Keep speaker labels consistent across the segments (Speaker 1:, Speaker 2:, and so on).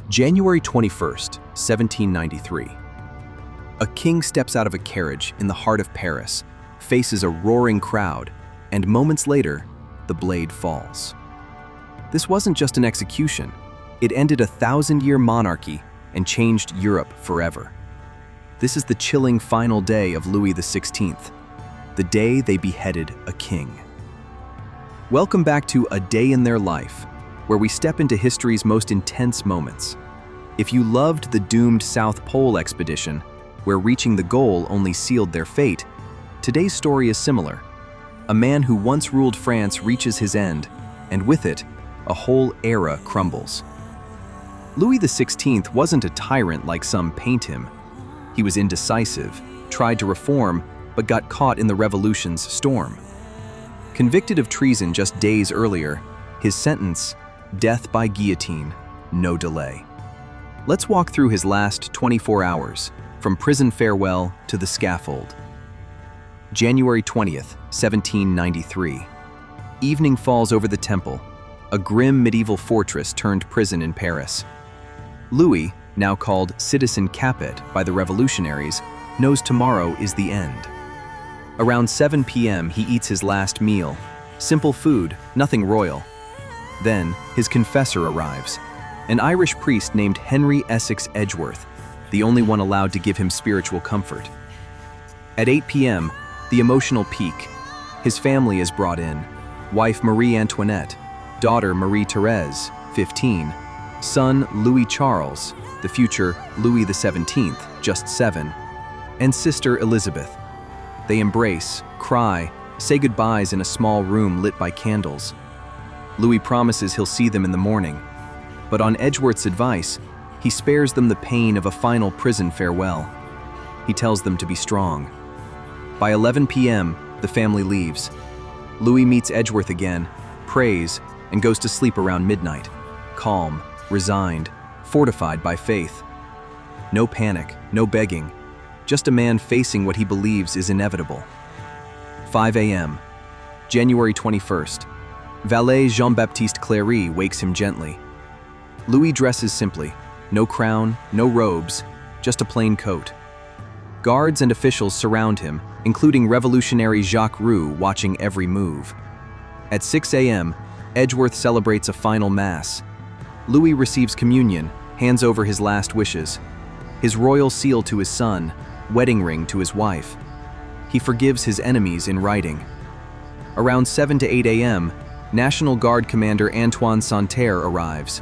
Speaker 1: January 21st, 1793. A king steps out of a carriage in the heart of Paris, faces a roaring crowd, and moments later, the blade falls. This wasn't just an execution. It ended a 1,000-year monarchy and changed Europe forever. This is the chilling final day of Louis XVI, the day they beheaded a king. Welcome back to A Day in Their Life, where we step into history's most intense moments. If you loved the doomed South Pole expedition, where reaching the goal only sealed their fate, today's story is similar. A man who once ruled France reaches his end, and with it, a whole era crumbles. Louis XVI wasn't a tyrant like some paint him. He was indecisive, tried to reform, but got caught in the Revolution's storm. Convicted of treason just days earlier, his sentence, death by guillotine, no delay. Let's walk through his last 24 hours, from prison farewell to the scaffold. January 20th, 1793. Evening falls over the Temple, a grim medieval fortress turned prison in Paris. Louis, now called Citizen Capet by the revolutionaries, knows tomorrow is the end. Around 7 p.m. he eats his last meal. Simple food, nothing royal. Then, his confessor arrives, an Irish priest named Henry Essex Edgeworth, the only one allowed to give him spiritual comfort. At 8 p.m., the emotional peak. His family is brought in. Wife Marie Antoinette, daughter Marie Thérèse, 15, son Louis Charles, the future Louis XVII, just 7, and sister Elizabeth. They embrace, cry, say goodbyes in a small room lit by candles. Louis promises he'll see them in the morning, but on Edgeworth's advice, he spares them the pain of a final prison farewell. He tells them to be strong. By 11 p.m., the family leaves. Louis meets Edgeworth again, prays, and goes to sleep around midnight, calm, resigned, fortified by faith. No panic, no begging, just a man facing what he believes is inevitable. 5 a.m., January 21st. Valet Jean-Baptiste Cléry wakes him gently. Louis dresses simply, no crown, no robes, just a plain coat. Guards and officials surround him, including revolutionary Jacques Roux watching every move. At 6 a.m., Edgeworth celebrates a final mass. Louis receives communion, hands over his last wishes, his royal seal to his son, wedding ring to his wife. He forgives his enemies in writing. Around 7 to 8 a.m., National Guard Commander Antoine Santerre arrives.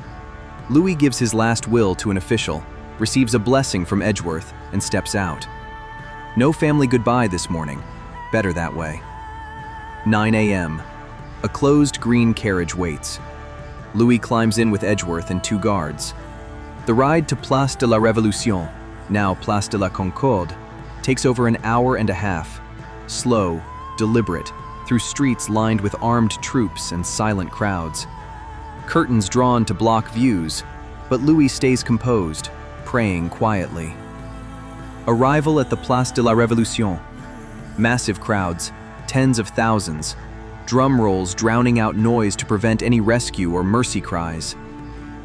Speaker 1: Louis gives his last will to an official, receives a blessing from Edgeworth, and steps out. No family goodbye this morning. Better that way. 9 a.m. A closed green carriage waits. Louis climbs in with Edgeworth and 2 guards. The ride to Place de la Révolution, now Place de la Concorde, takes over an hour and a half. Slow, deliberate, through streets lined with armed troops and silent crowds. Curtains drawn to block views, but Louis stays composed, praying quietly. Arrival at the Place de la Révolution. Massive crowds, tens of thousands, drum rolls drowning out noise to prevent any rescue or mercy cries.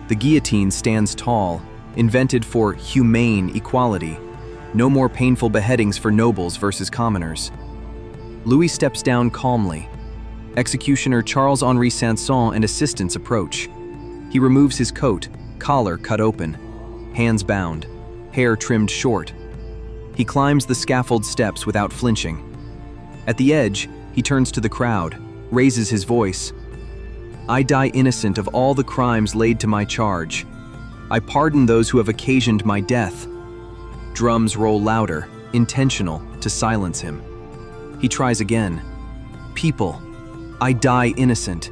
Speaker 1: The guillotine stands tall, invented for humane equality. No more painful beheadings for nobles versus commoners. Louis steps down calmly. Executioner Charles-Henri Sanson and assistants approach. He removes his coat, collar cut open, hands bound, hair trimmed short. He climbs the scaffold steps without flinching. At the edge, he turns to the crowd, raises his voice. "I die innocent of all the crimes laid to my charge. I pardon those who have occasioned my death." Drums roll louder, intentional, to silence him. He tries again. "People, I die innocent.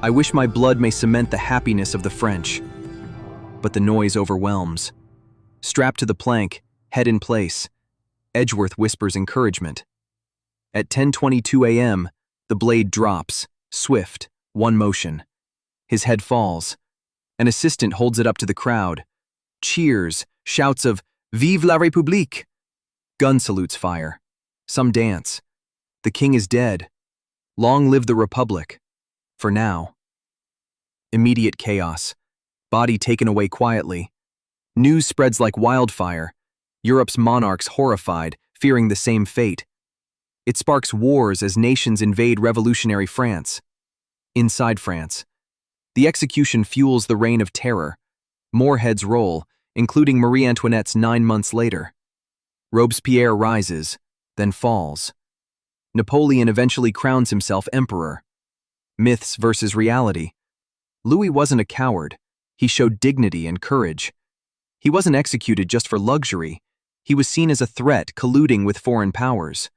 Speaker 1: I wish my blood may cement the happiness of the French." But the noise overwhelms. Strapped to the plank, head in place, Edgeworth whispers encouragement. At 10:22 a.m., the blade drops, swift, one motion. His head falls. An assistant holds it up to the crowd. Cheers, shouts of "Vive la République!" Gun salutes fire. Some dance. The king is dead. Long live the Republic. For now. Immediate chaos. Body taken away quietly. News spreads like wildfire. Europe's monarchs horrified, fearing the same fate. It sparks wars as nations invade revolutionary France. Inside France, the execution fuels the reign of terror. More heads roll, including Marie Antoinette's 9 months later. Robespierre rises, then falls. Napoleon eventually crowns himself emperor. Myths versus reality. Louis wasn't a coward. He showed dignity and courage. He wasn't executed just for luxury. He was seen as a threat colluding with foreign powers.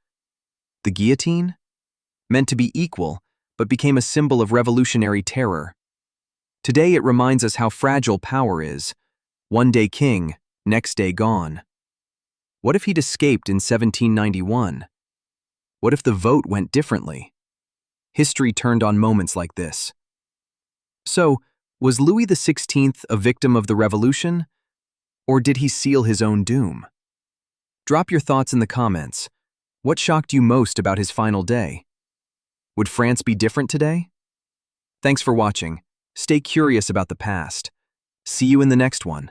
Speaker 1: The guillotine? Meant to be equal, but became a symbol of revolutionary terror. Today it reminds us how fragile power is. One day king, next day gone. What if he'd escaped in 1791? What if the vote went differently? History turned on moments like this. So, was Louis XVI a victim of the revolution? Or did he seal his own doom? Drop your thoughts in the comments. What shocked you most about his final day? Would France be different today? Thanks for watching. Stay curious about the past. See you in the next one.